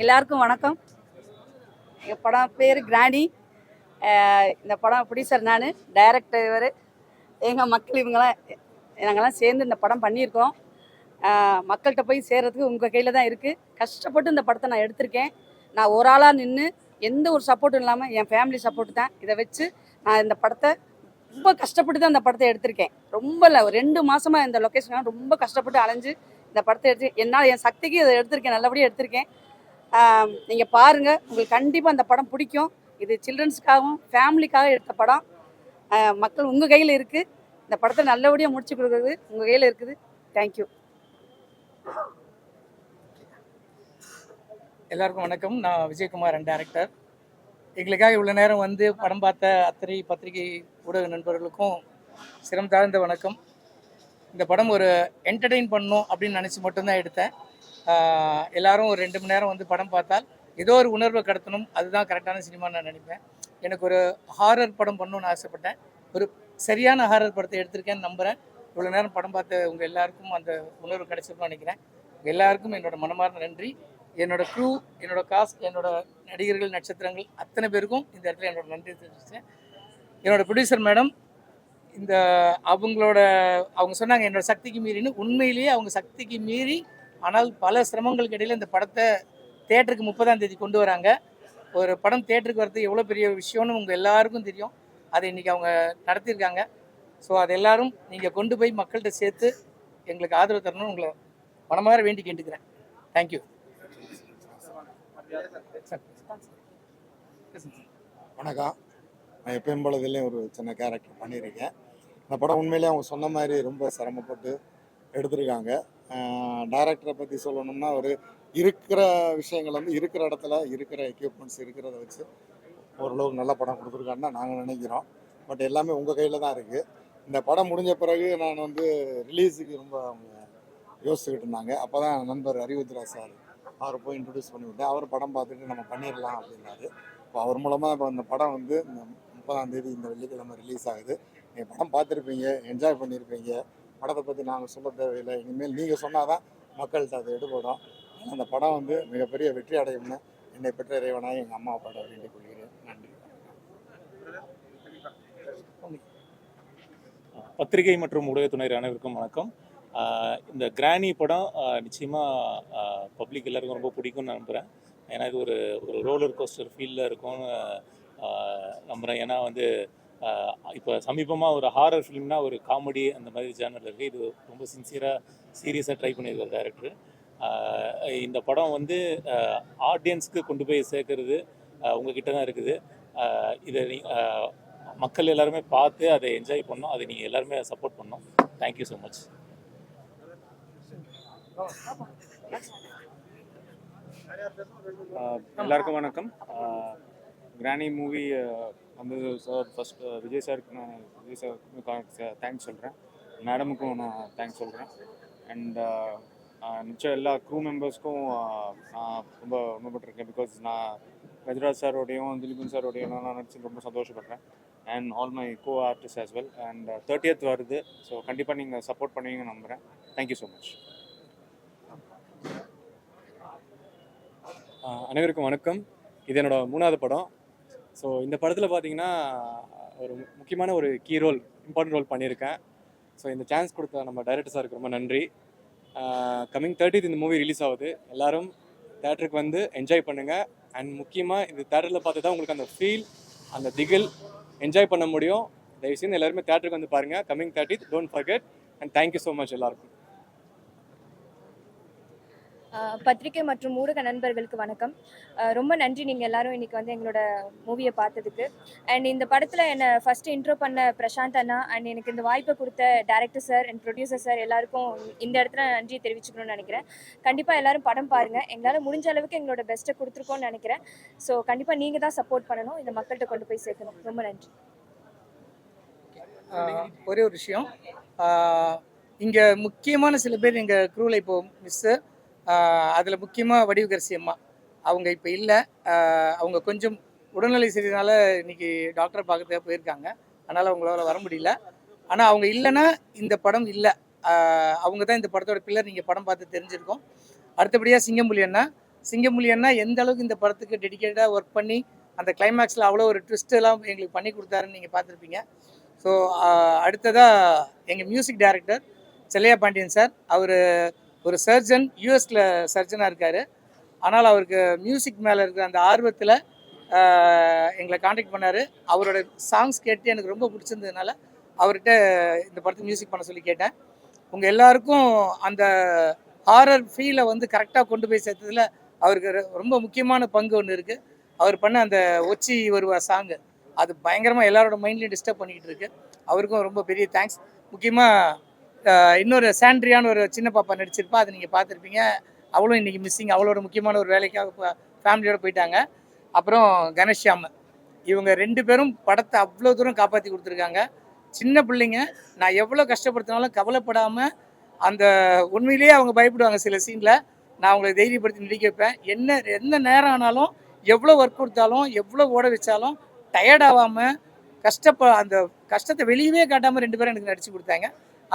எல்லாருக்கும் வணக்கம். எங்கள் படம் பேர் கிராணி. இந்த படம் ப்ரொடியூசர் நான், டைரக்டர் இவர். எங்கள் மக்கள் இவங்கெல்லாம் நாங்கள்லாம் சேர்ந்து இந்த படம் பண்ணியிருக்கோம். மக்கள்கிட்ட போய் சேர்றதுக்கு உங்கள் கையில் தான் இருக்குது. கஷ்டப்பட்டு இந்த படத்தை நான் எடுத்திருக்கேன். நான் ஒரு ஆளாக நின்று எந்த ஒரு சப்போர்ட்டும் இல்லாமல் என் ஃபேமிலி சப்போர்ட் தான். இதை வச்சு நான் இந்த படத்தை ரொம்ப கஷ்டப்பட்டு தான் இந்த படத்தை எடுத்திருக்கேன். ரொம்ப இல்லை, ஒரு 2 மாதமாக இந்த லொக்கேஷன் ரொம்ப கஷ்டப்பட்டு அலைஞ்சு இந்த படத்தை எடுத்து என்னால் என் சக்திக்கு இதை எடுத்திருக்கேன். நல்லபடியாக எடுத்திருக்கேன். நீங்கள் பாருங்கள், உங்களுக்கு கண்டிப்பாக அந்த படம் பிடிக்கும். இது சில்ட்ரன்ஸுக்காகவும் ஃபேமிலிக்காக எடுத்த படம். மக்கள் உங்கள் கையில் இருக்குது. இந்த படத்தை நல்லபடியாக முடிச்சு கொடுக்குறது உங்கள் கையில் இருக்குது. தேங்க்யூ. எல்லாருக்கும் வணக்கம். நான் விஜயகுமார், டைரக்டர். எங்களுக்காக இவ்வளோ நேரம் வந்து படம் பார்த்த அத்தனை பத்திரிகை ஊடக நண்பர்களுக்கும் சிரம் தாழ்ந்த வணக்கம். இந்த படம் ஒரு என்டர்டெயின் பண்ணணும் அப்படின்னு நினச்சி மட்டும்தான் எடுத்தேன். எல்லாரும் ஒரு 2 மணி நேரம் வந்து படம் பார்த்தால் ஏதோ ஒரு உணர்வை கடத்தணும், அதுதான் கரெக்டான சினிமான்னு நான் நினைப்பேன். எனக்கு ஒரு ஹாரர் படம் பண்ணணும்னு ஆசைப்பட்டேன். ஒரு சரியான ஹாரர் படத்தை எடுத்திருக்கேன்னு நம்புகிறேன். இவ்வளோ நேரம் படம் பார்த்த உங்கள் எல்லாருக்கும் அந்த உணர்வு கிடைச்சிருக்கும்னு நினைக்கிறேன். உங்கள் எல்லாருக்கும் என்னோட மனமார்ந்த நன்றி. என்னோட க்ரூ, என்னோட காஸ்ட், என்னோட நடிகர்கள், நட்சத்திரங்கள் அத்தனை பேருக்கும் இந்த இடத்துல என்னோட நன்றி தெரிவிச்சேன். என்னோட ப்ரொடியூசர் மேடம், இந்த அவங்க சொன்னாங்க என்னோட சக்திக்கு மீறின்னு. உண்மையிலேயே அவங்க சக்திக்கு மீறி, ஆனால் பல சிரமங்களுக்கு இடையில் இந்த படத்தை தேட்டருக்கு 30ஆம் தேதி கொண்டு வராங்க. ஒரு படம் தேட்டருக்கு வர்றது எவ்வளோ பெரிய விஷயம்னு உங்கள் எல்லாருக்கும் தெரியும். அதை இன்றைக்கி அவங்க நடத்தியிருக்காங்க. ஸோ அது எல்லாரும் நீங்கள் கொண்டு போய் மக்கள்கிட்ட சேர்த்து எங்களுக்கு ஆதரவு தரணும்னு உங்களை மனமாற வேண்டி கேட்டுக்கிறேன். தேங்க்யூ. வணக்கம். நான் எப்பயும் போல இதுலேயும் ஒரு சின்ன கேரக்டர் பண்ணியிருக்கேன். இந்த படம் உண்மையிலேயே அவங்க சொன்ன மாதிரி ரொம்ப சிரமப்பட்டு எடுத்திருக்காங்க. டைரக்டரை பற்றி சொல்லணும்னா, ஒரு இருக்கிற விஷயங்கள் வந்து இருக்கிற இடத்துல இருக்கிற எக்யூப்மெண்ட்ஸ் இருக்கிறத வச்சு ஓரளவுக்கு நல்ல படம் கொடுத்துருக்கான்னு தான் நாங்கள் நினைக்கிறோம். பட் எல்லாமே உங்கள் கையில் தான் இருக்குது. இந்த படம் முடிஞ்ச பிறகு நான் வந்து ரிலீஸுக்கு ரொம்ப அவங்க யோசிச்சுக்கிட்டு இருந்தாங்க. அப்போ தான் நண்பர் அறிவுத்ரா சார் அவரை போய் இன்ட்ரடியூஸ் பண்ணி விட்டேன். அவர் படம் பார்த்துட்டு நம்ம பண்ணிடலாம் அப்படின்னாரு. இப்போ அவர் மூலமாக இப்போ இந்த படம் வந்து இந்த 30ஆம் தேதி இந்த வெள்ளிக்கிழமை ரிலீஸ் ஆகுது. நீங்கள் படம் பார்த்துருப்பீங்க, என்ஜாய் பண்ணியிருப்பீங்க. படத்தை பற்றி நாங்கள் சொல்ல தேவையில்லை. இனிமேல் நீங்கள் சொன்னால் தான் மக்கள்கிட்ட அது எடுபடும். அந்த படம் வந்து மிகப்பெரிய வெற்றி அடையும்னு என்னை பெற்ற இறைவனாக எங்கள் அம்மா அப்பாட்ட வேண்டிக் கொள்கிறேன். நன்றி. பத்திரிகை மற்றும் ஊடகத்துறையினர் அனைவருக்கும் வணக்கம். இந்த கிராணி படம் நிச்சயமாக பப்ளிக் எல்லாருக்கும் ரொம்ப பிடிக்கும்னு நம்புகிறேன். ஏன்னா இது ஒரு ரோலர் கோஸ்டர் ஃபீல்டில் இருக்கும்னு நம்புகிறேன். ஏன்னா வந்து இப்போ சமீபமாக ஒரு ஹாரர் ஃபிலிம்னா ஒரு காமெடி அந்த மாதிரி ஜேர்னல் இருக்குது. இது ரொம்ப சீரியஸாக ட்ரை பண்ணியிருக்கார் டைரக்டர். இந்த படம் வந்து ஆடியன்ஸ்க்கு கொண்டு போய் சேர்க்கறது உங்ககிட்ட தான் இருக்குது. இதை மக்கள் எல்லாருமே பார்த்து அதை என்ஜாய் பண்ணோம். அதை நீங்கள் எல்லாருமே சப்போர்ட் பண்ணோம். Thank you so much. எல்லாருக்கும் வணக்கம். கிராணி மூவி வந்து சார் ஃபஸ்ட் விஜய் சாருக்கு தேங்க்ஸ் சொல்கிறேன். மேடமுக்கும் நான் தேங்க்ஸ் சொல்கிறேன். அண்ட் நிச்சயம் எல்லா க்ரூ மெம்பர்ஸ்க்கும் நான் ரொம்ப உணர்பட்டிருக்கேன். பிகாஸ் நான் கஜராஜ் சாரோடையும் திலீபன் சாரோடையும் நான் நினச்சி ரொம்ப சந்தோஷப்படுறேன். And all my co artist as well. And 30th வருது. ஸோ கண்டிப்பாக நீங்கள் சப்போர்ட் பண்ணுவீங்கன்னு நம்புகிறேன். Thank you so much. அனைவருக்கும் வணக்கம். இது என்னோட 3வது படம். ஸோ இந்த படத்தில் பார்த்தீங்கன்னா ஒரு முக்கியமான ஒரு இம்பார்ட்டன்ட் ரோல் பண்ணியிருக்கேன். ஸோ இந்த சான்ஸ் கொடுத்த நம்ம டைரக்டர் சாருக்கு ரொம்ப நன்றி. கம்மிங் 30th இந்த மூவி ரிலீஸ் ஆகுது. எல்லோரும் தேட்டருக்கு வந்து என்ஜாய் பண்ணுங்கள். அண்ட் முக்கியமாக இந்த தேட்டரில் பார்த்து தான் உங்களுக்கு அந்த ஃபீல், அந்த திகில் என்ஜாய் பண்ண முடியும். தயவுசெய்து எல்லாருமே தேட்டருக்கு வந்து பாருங்கள். Coming 30th, don't forget. And thank you so much எல்லாருக்கும். பத்திரிகை மற்றும் ஊடக நண்பர்களுக்கு வணக்கம். ரொம்ப நன்றி நீங்கள் எல்லாரும் இன்றைக்கி வந்து எங்களோட மூவியை பார்த்ததுக்கு. அண்ட் இந்த படத்தில் என்னை ஃபஸ்ட்டு இன்ட்ரோ பண்ண பிரசாந்த் அண்ணா அண்ட் எனக்கு இந்த வாய்ப்பை கொடுத்த director sir and producer sir எல்லாருக்கும் இந்த இடத்துல நன்றி தெரிவிச்சுக்கணும்னு நினைக்கிறேன். கண்டிப்பாக எல்லோரும் படம் பாருங்கள். எங்களால் முடிஞ்ச அளவுக்கு எங்களோட பெஸ்ட்டை கொடுத்துருக்கோன்னு நினைக்கிறேன். ஸோ கண்டிப்பாக நீங்கள் தான் சப்போர்ட் பண்ணணும், இந்த மக்கள்கிட்ட கொண்டு போய் சேர்க்கணும். ரொம்ப நன்றி. ஒரே ஒரு விஷயம், இங்கே முக்கியமான சில பேர் எங்கள் க்ரூவில் இப்போது மிஸ்ஸு, அதில் முக்கியமாக வடிவுகரசி அம்மா அவங்க இப்போ இல்லை. அவங்க கொஞ்சம் உடல்நிலை சரியினால இன்றைக்கி டாக்டரை பார்க்கறதுக்காக போயிருக்காங்க. அதனால் அவங்களால வர முடியல. ஆனால் அவங்க இல்லைன்னா இந்த படம் இல்லை. அவங்க தான் இந்த படத்தோட பில்லர். நீங்கள் படம் பார்த்து தெரிஞ்சிருக்கோம். அடுத்தபடியாக சிங்கம்புலி அண்ணா, சிங்கமுலியன்னா எந்த அளவுக்கு இந்த படத்துக்கு டெடிக்கேட்டாக ஒர்க் பண்ணி அந்த கிளைமேக்ஸில் அவ்வளோ ஒரு ட்விஸ்ட் எல்லாம் எங்களுக்கு பண்ணி கொடுத்தாருன்னு நீங்கள் பார்த்துருப்பீங்க. ஸோ அடுத்ததாக எங்கள் music director Chellaiya Pandian sir. அவர் ஒரு சர்ஜன், யூஎஸில் சர்ஜனாக இருக்கார். ஆனால் அவருக்கு மியூசிக் மேலே இருக்கிற அந்த ஆர்வத்தில் எங்களை காண்டாக்ட் பண்ணார். அவரோட சாங்ஸ் கேட்டு எனக்கு ரொம்ப பிடிச்சிருந்ததுனால அவர்கிட்ட இந்த படத்துக்கு மியூசிக் பண்ண சொல்லி கேட்டேன். உங்கள் எல்லாருக்கும் அந்த ஹாரர் ஃபீலை வந்து கரெக்டாக கொண்டு போய் சேர்த்ததில் அவருக்கு ரொம்ப முக்கியமான பங்கு ஒன்று இருக்குது. அவர் பண்ண அந்த ஒச்சி வருவா சாங்கு அது பயங்கரமாக எல்லாரோட மைண்ட்லேயும் டிஸ்டர்ப் பண்ணிக்கிட்டு இருக்கு. அவருக்கும் ரொம்ப பெரிய தேங்க்ஸ். முக்கியமாக இன்னொரு சாண்ட்ரியான்னு ஒரு சின்ன பாப்பா நடிச்சிருப்பா, அதை நீங்கள் பார்த்துருப்பீங்க. அவளும் இன்றைக்கி மிஸ்ஸிங். அவளோட முக்கியமான ஒரு வேலைக்காக ஃபேமிலியோடு போயிட்டாங்க. அப்புறம் கணேஷ்யாம், இவங்க 2 பேரும் படத்தை அவ்வளோ தூரம் காப்பாற்றி கொடுத்துருக்காங்க. சின்ன பிள்ளைங்க, நான் எவ்வளோ கஷ்டப்படுத்தினாலும் கவலைப்படாமல் அந்த உண்மையிலேயே அவங்க பயப்படுவாங்க சில சீனில். நான் அவங்களை தைரியப்படுத்தி நடிக்க வைப்பேன். எந்த நேரம் ஆனாலும், எவ்வளோ ஒர்க் கொடுத்தாலும், எவ்வளோ ஓட வச்சாலும் டயர்ட் ஆகாமல் அந்த கஷ்டத்தை வெளியவே காட்டாமல் 2 பேரும் எனக்கு நடித்து கொடுத்தாங்க.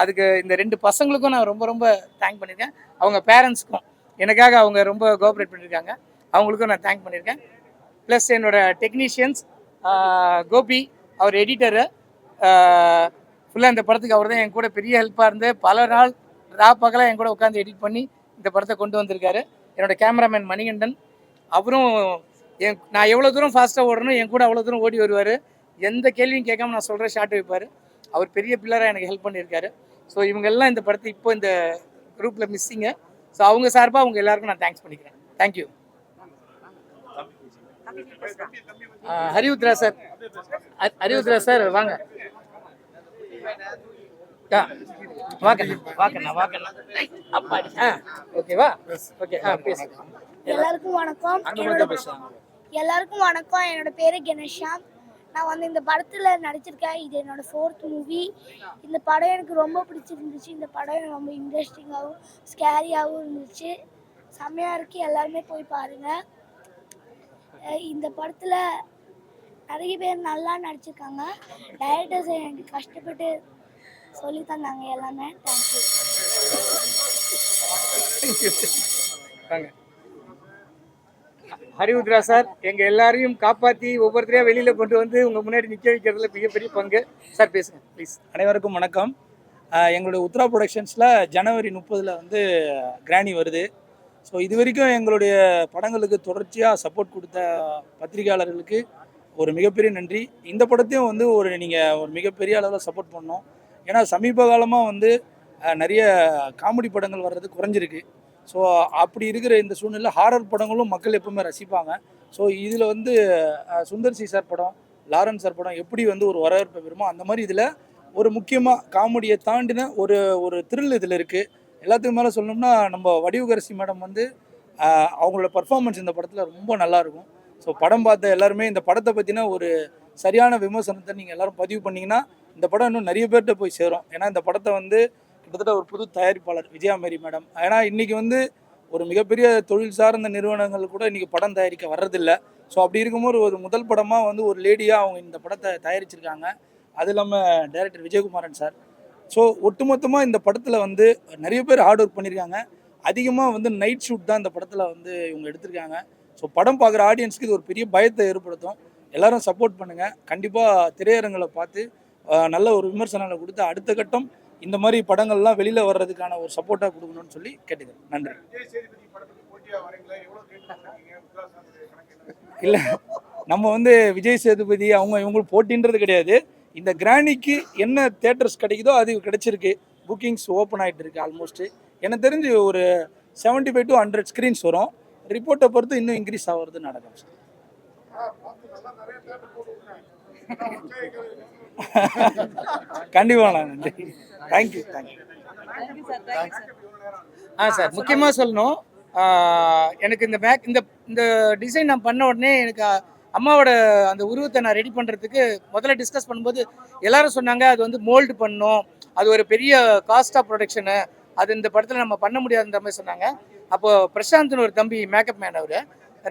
அதுக்கு இந்த 2 பசங்களுக்கும் நான் ரொம்ப ரொம்ப தேங்க் பண்ணியிருக்கேன். அவங்க பேரண்ட்ஸ்க்கும் எனக்காக அவங்க ரொம்ப கோஆப்ரேட் பண்ணியிருக்காங்க. அவங்களுக்கும் நான் தேங்க் பண்ணியிருக்கேன். ப்ளஸ் என்னோட டெக்னீஷியன்ஸ் கோபி, அவர் எடிட்டரு, ஃபுல்லாக இந்த படத்துக்கு அவர் தான் என் கூட பெரிய ஹெல்ப்பாக இருந்து பல நாள் பகலாக என் கூட உட்காந்து எடிட் பண்ணி இந்த படத்தை கொண்டு வந்திருக்காரு. என்னோட கேமராமேன் மணிகண்டன், அவரும் நான் எவ்வளோ தூரம் ஃபாஸ்ட்டாக ஓடணும் என் கூட அவ்வளோ தூரம் ஓடி வருவார். எந்த கேள்வியும் கேட்காம நான் சொல்கிற ஷாட் வைப்பார். அவர் பெரிய பில்லராக எனக்கு ஹெல்ப் பண்ணியிருக்காரு. ஸோ இவங்கெல்லாம் இந்த படத்தை இப்போ இந்த குரூப்பில் மிஸ்ஸிங்க. ஸோ அவங்க சார்பாக அவங்க எல்லாருக்கும் நான் தேங்க்ஸ் பண்ணிக்கிறேன். தேங்க்யூ. ஹரிவுத்ரா சார், ஹரிவுத்ரா சார் வாங்க. ஓகேவா? ஓகே, பேசுங்க. எல்லாருக்கும் வணக்கம். என்னோட பேரு கணேஷ்யாம். நான் வந்து இந்த படத்துல நடிச்சிருக்கேன். இது என்னோட 4th மூவி. இந்த படம் எனக்கு ரொம்ப பிடிச்சிருந்துச்சு. இந்த படம் ரொம்ப இன்ட்ரெஸ்டிங்காகவும் ஸ்கேரியாகவும் இருந்துச்சு. செம்மையா இருக்கு. எல்லாருமே போய் பாருங்க. இந்த படத்துல நிறைய பேர் நல்லா நடிச்சிருக்காங்க. டைரக்டர்ஸ் எனக்கு கஷ்டப்பட்டு சொல்லி தந்தாங்க எல்லாமே. தேங்க்யூ. ஹரிவுத்ரா சார் எங்க எல்லாரையும் காப்பாற்றி ஒவ்வொருத்தரையா வெளியில கொண்டு வந்து உங்க முன்னாடி நிற்க வைக்கிறதுல மிகப்பெரிய பங்கு. சார் பேசுங்க ப்ளீஸ். அனைவருக்கும் வணக்கம். எங்களுடைய உத்ரா ப்ரொடக்ஷன்ஸில் ஜனவரி 30 வந்து கிராணி வருது. ஸோ இது வரைக்கும் எங்களுடைய படங்களுக்கு தொடர்ச்சியாக சப்போர்ட் கொடுத்த பத்திரிகையாளர்களுக்கு ஒரு மிகப்பெரிய நன்றி. இந்த படத்தையும் வந்து நீங்கள் ஒரு மிகப்பெரிய அளவில் சப்போர்ட் பண்ணோம். ஏன்னா சமீப காலமாக வந்து நிறைய காமெடி படங்கள் வர்றது குறைஞ்சிருக்கு. ஸோ அப்படி இருக்கிற இந்த சூழ்நிலை ஹாரர் படங்களும் மக்கள் எப்பவுமே ரசிப்பாங்க. ஸோ இதில் வந்து சுந்தர் சி சார் படம், லாரன்ஸ் சார் படம் எப்படி வந்து ஒரு வரவேற்பை பெறுமோ அந்த மாதிரி இதில் ஒரு முக்கியமாக காமெடியை தாண்டின ஒரு த்ரில் இதில் இருக்குது. எல்லாத்துக்கும் மேலே சொல்லணும்னா நம்ம வடிவுகரசி மேடம் வந்து அவங்களோட பர்ஃபார்மன்ஸ் இந்த படத்தில் ரொம்ப நல்லாயிருக்கும். ஸோ படம் பார்த்த எல்லாருமே இந்த படத்தை பற்றின ஒரு சரியான விமர்சனத்தை நீங்கள் எல்லோரும் பதிவு பண்ணிங்கன்னா இந்த படம் இன்னும் நிறைய பேர்கிட்ட போய் சேரும். ஏன்னா இந்த படத்தை வந்து கிட்டத்தட்ட ஒரு புது தயாரிப்பாளர் விஜயா மேரி மேடம். ஏன்னா இன்றைக்கி வந்து ஒரு மிகப்பெரிய தொழில் சார்ந்த நிறுவனங்கள் கூட இன்றைக்கி படம் தயாரிக்க வர்றதில்லை. ஸோ அப்படி இருக்கும்போது ஒரு முதல் படமாக வந்து ஒரு லேடியாக அவங்க இந்த படத்தை தயாரிச்சிருக்காங்க. அது இல்லாமல் டைரக்டர் விஜயகுமாரன் சார். ஸோ ஒட்டுமொத்தமாக இந்த படத்தில் வந்து நிறைய பேர் ஹார்ட் ஒர்க் பண்ணியிருக்காங்க. அதிகமாக வந்து நைட் ஷூட் தான் இந்த படத்தில் வந்து இவங்க எடுத்திருக்காங்க. ஸோ படம் பார்க்குற ஆடியன்ஸுக்கு இது ஒரு பெரிய பயத்தை ஏற்படுத்தும். எல்லோரும் சப்போர்ட் பண்ணுங்கள். கண்டிப்பாக திரையரங்களை பார்த்து நல்ல ஒரு விமர்சனங்களை கொடுத்து அடுத்த கட்டம் இந்த மாதிரி படங்கள்லாம் வெளியில் வர்றதுக்கான ஒரு சப்போர்ட்டாக கொடுக்கணும்னு சொல்லி கேட்டுக்கிறேன். நன்றி. இல்லை, நம்ம வந்து விஜய் சேதுபதி இவங்களுக்கு போட்டின்றது கிடையாது. இந்த கிராணிக்கு என்ன தேட்டர்ஸ் கிடைக்குதோ அது கிடைச்சிருக்கு. புக்கிங்ஸ் ஓப்பன் ஆகிட்டு இருக்கு. ஆல்மோஸ்ட் எனக்கு தெரிஞ்சு ஒரு 75 to 100 ஸ்க்ரீன்ஸ் வரும். ரிப்போர்ட்டை பொறுத்து இன்னும் இன்க்ரீஸ் ஆகிறது நடக்கும் சார். கண்டிப்பாக நன்றி. தேங்க்யூ. சார் முக்கியமாக சொல்லணும், எனக்கு இந்த டிசைன் நான் பண்ண உடனே எனக்கு அம்மாவோட அந்த உருவத்தை நான் ரெடி பண்ணுறதுக்கு முதல்ல டிஸ்கஸ் பண்ணும்போது எல்லாரும் சொன்னாங்க அது வந்து மோல்டு பண்ணணும், அது ஒரு பெரிய காஸ்ட் ஆஃப் ப்ரொடக்ஷனு, அது இந்த படத்தில் நம்ம பண்ண முடியாதுன்ற மாதிரி சொன்னாங்க. அப்போது பிரசாந்த்னு ஒரு தம்பி மேக்கப் மேன், அவர்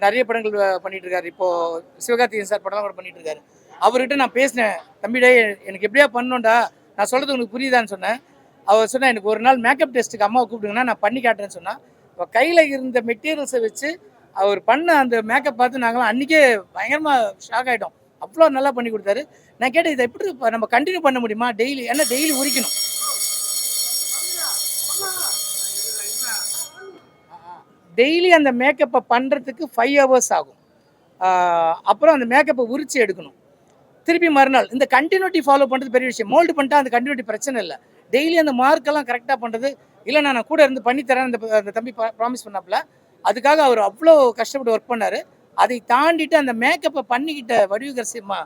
நிறைய படங்கள் பண்ணிகிட்டு இருக்காரு. இப்போது சிவகார்த்திகேயன் சார் படம்லாம் கூட பண்ணிகிட்டு இருக்காரு. அவர்கிட்ட நான் பேசினேன், தம்பிடே எனக்கு எப்படியா பண்ணணும்டா, நான் சொல்கிறது உனக்கு புரியுதான்னு சொன்னேன். அவர் சொன்னால் எனக்கு ஒரு நாள் மேக்கப் டெஸ்ட்டுக்கு அம்மாவை கூப்பிடுங்கன்னா நான் பண்ணி காட்டுறேன்னு சொன்னால், கையில் இருந்த மெட்டீரியல்ஸை வச்சு அவர் பண்ண அந்த மேக்கப் பார்த்து நாங்களாம் அன்றைக்கே பயங்கரமாக ஷாக் ஆகிட்டோம். அவ்வளோ நல்லா பண்ணி கொடுத்தாரு. நான் கேட்டேன், இதை எப்படி நம்ம கண்டினியூ பண்ண முடியுமா டெய்லி? ஏன்னா டெய்லி உரிக்கணும். டெய்லி அந்த மேக்கப்பை பண்ணுறதுக்கு 5 hours ஆகும். அப்புறம் அந்த மேக்கப்பை உரிச்சு எடுக்கணும். திருப்பி மறுநாள் இந்த கண்டினியூட்டி ஃபாலோ பண்ணுறது பெரிய விஷயம். மோல்டு பண்ணிட்டா அந்த கண்டினியூட்டி பிரச்சனை இல்லை. டெய்லி அந்த மார்க்கெல்லாம் கரெக்டாக பண்ணுறது. இல்லை நான் கூட இருந்து பண்ணித்தரேன் அந்த தம்பி ப்ராமிஸ் பண்ணாப்புல. அதுக்காக அவர் அவ்வளோ கஷ்டப்பட்டு ஒர்க் பண்ணார். அதை தாண்டிட்டு அந்த மேக்கப்பை பண்ணிக்கிட்ட வடிவகரசியம்மா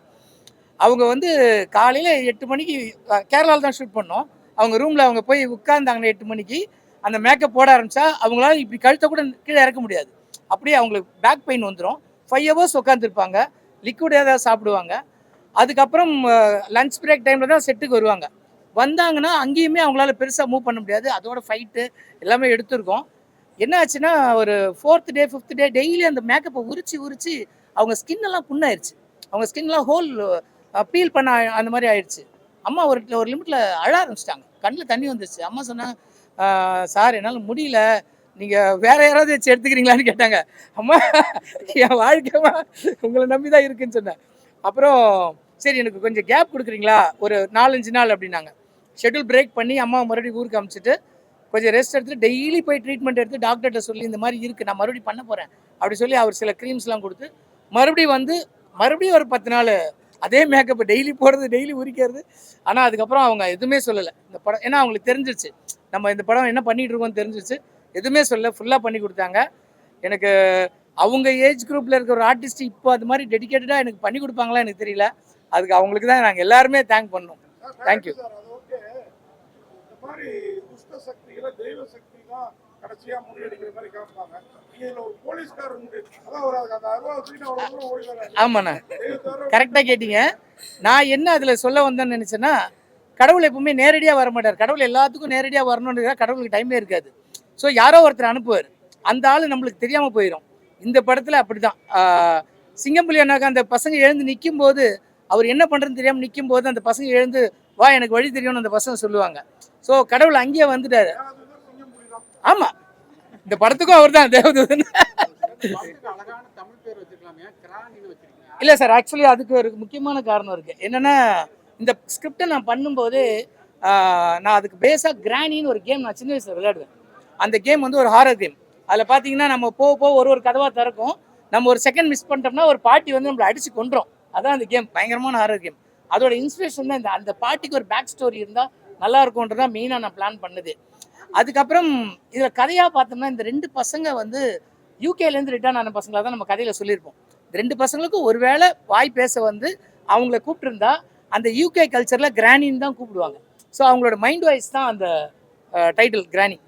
அவங்க வந்து காலையில் 8 மணிக்கு கேரளாவில் தான் ஷூட் பண்ணோம். அவங்க ரூமில் அவங்க போய் உட்கார்ந்தாங்கன்னா 8 மணிக்கு அந்த மேக்கப் போட ஆரம்பித்தா அவங்களால இப்படி கழுத்தை கூட கீழே இறக்க முடியாது. அப்படியே அவங்களுக்கு பேக் பெயின் வந்துடும். 5 hours உட்காந்துருப்பாங்க. லிக்விட் ஏதாவது சாப்பிடுவாங்க. அதுக்கப்புறம் லஞ்ச் பிரேக் டைமில் தான் செட்டுக்கு வருவாங்க. வந்தாங்கன்னா அங்கேயுமே அவங்களால பெருசாக மூவ் பண்ண முடியாது. அதோட ஃபைட்டு எல்லாமே எடுத்திருக்கோம். என்ன ஆச்சுன்னா ஒரு 4th day 5th day daily அந்த மேக்கப்பை உரிச்சு அவங்க ஸ்கின்னெல்லாம் புண்ணாயிருச்சு. அவங்க ஸ்கின்லாம் ஹோல் பீல் பண்ண அந்த மாதிரி ஆயிடுச்சு. அம்மா ஒரு லிமிட்டில் அழ ஆரம்பிச்சிட்டாங்க. கண்ணில் தண்ணி வந்துருச்சு. அம்மா சொன்னாங்க, சார் என்னால் முடியல, நீங்கள் வேறு யாராவது வச்சு எடுத்துக்கிறீங்களான்னு கேட்டாங்க. அம்மா என் வாழ்க்கைமா உங்களை நம்பி தான் இருக்குன்னு சொன்னேன். அப்புறம் சரி எனக்கு கொஞ்சம் கேப் கொடுக்குறீங்களா, ஒரு 4-5 நாள் அப்படின்னாங்க. ஷெட்யூல் பிரேக் பண்ணி அம்மாவை மறுபடியும் ஊருக்கு அனுப்பிச்சிட்டு கொஞ்சம் ரெஸ்ட் எடுத்துட்டு டெய்லி போய் ட்ரீட்மெண்ட் எடுத்து டாக்டர்கிட்ட சொல்லி இந்த மாதிரி இருக்குது, நான் மறுபடியும் பண்ண போகிறேன் அப்படி சொல்லி அவர் சில க்ரீம்ஸ்லாம் கொடுத்து மறுபடியும் ஒரு 10 நாள் அதே மேக்கப் டெய்லி போடுறது, டெய்லி உரிக்கிறது. ஆனால் அதுக்கப்புறம் அவங்க எதுவுமே சொல்லலை இந்த படம். ஏன்னா அவங்களுக்கு தெரிஞ்சிருச்சு நம்ம இந்த படம் என்ன பண்ணிகிட்டு இருக்கோம்னு தெரிஞ்சிருச்சு. எதுவுமே சொல்லலை, ஃபுல்லாக பண்ணி கொடுத்தாங்க. எனக்கு அவங்க ஏஜ் குரூப்பில் இருக்கிற ஒரு ஆர்டிஸ்ட் இப்போ அது மாதிரி டெடிக்கேட்டடாக எனக்கு பண்ணி கொடுப்பாங்களா எனக்கு தெரியல. அதுக்கு அவங்களுக்கு தான் நாங்கள் எல்லாருமே தேங்க் பண்ணோம். தேங்க்யூ. ஆமாண்ணா, கரெக்டாக கேட்டீங்க. நான் என்ன அதில் சொல்ல வந்தேன்னு நினச்சேன்னா, கடவுள் எப்பவுமே நேரடியாக வர மாட்டார். கடவுள் எல்லாத்துக்கும் நேரடியாக வரணுன்றதா கடவுளுக்கு டைமே இருக்காது. ஸோ யாரோ ஒருத்தர் அனுப்புவார். அந்த ஆள் நம்மளுக்கு தெரியாமல் போயிடும். இந்த படத்தில் அப்படி தான். சிங்கம்புலி அண்ணாக்க அந்த பசங்க எழுந்து நிற்கும் போது அவர் என்ன பண்ணுறதுன்னு தெரியாமல் நிற்கும் போது அந்த பசங்க எழுந்து வா எனக்கு வழி தெரியும்னு அந்த பசங்க சொல்லுவாங்க. ஸோ கடவுள் அங்கேயே வந்துட்டாரு. ஆமாம், இந்த படத்துக்கும் அவர் தான் தேவதூதன். இல்லை சார், ஆக்சுவலி அதுக்கு ஒரு முக்கியமான காரணம் இருக்குது. என்னென்னா இந்த ஸ்கிரிப்டை நான் பண்ணும்போது நான் அதுக்கு பேஸாக கிராணின்னு ஒரு கேம் நான் சின்ன வயசில் விளையாடுவேன். அந்த கேம் வந்து ஒரு ஹாரர் கேம். அதில் பார்த்தீங்கன்னா நம்ம போக ஒரு கதவாக திறக்கும். நம்ம ஒரு செகண்ட் மிஸ் பண்ணிட்டோம்னா ஒரு பாட்டி வந்து நம்மளை அடித்து கொண்டுரும். அதான் அந்த கேம், பயங்கரமான ஹாரர் கேம். அதோட இன்ஸ்பிரேஷன் தான் அந்த பாட்டிக்கு ஒரு பேக் ஸ்டோரி இருந்தால் நல்லா இருக்கும்ன்றதான் மெயினாக நான் பிளான் பண்ணது. அதுக்கப்புறம் இதில் கதையாக பார்த்தோம்னா இந்த 2 பசங்க வந்து யூகேலேருந்து ரிட்டர்ன் ஆன பசங்களாக தான் நம்ம கதையில் சொல்லியிருப்போம். இந்த 2 பசங்களுக்கும் ஒரு வேளை வாய் பேச வந்து அவங்கள கூப்பிட்டுருந்தா அந்த யூகே கல்ச்சரில் கிராணின்னு தான் கூப்பிடுவாங்க. ஸோ அவங்களோட மைண்ட் வாய்ஸ் தான் அந்த டைட்டில் கிராணி.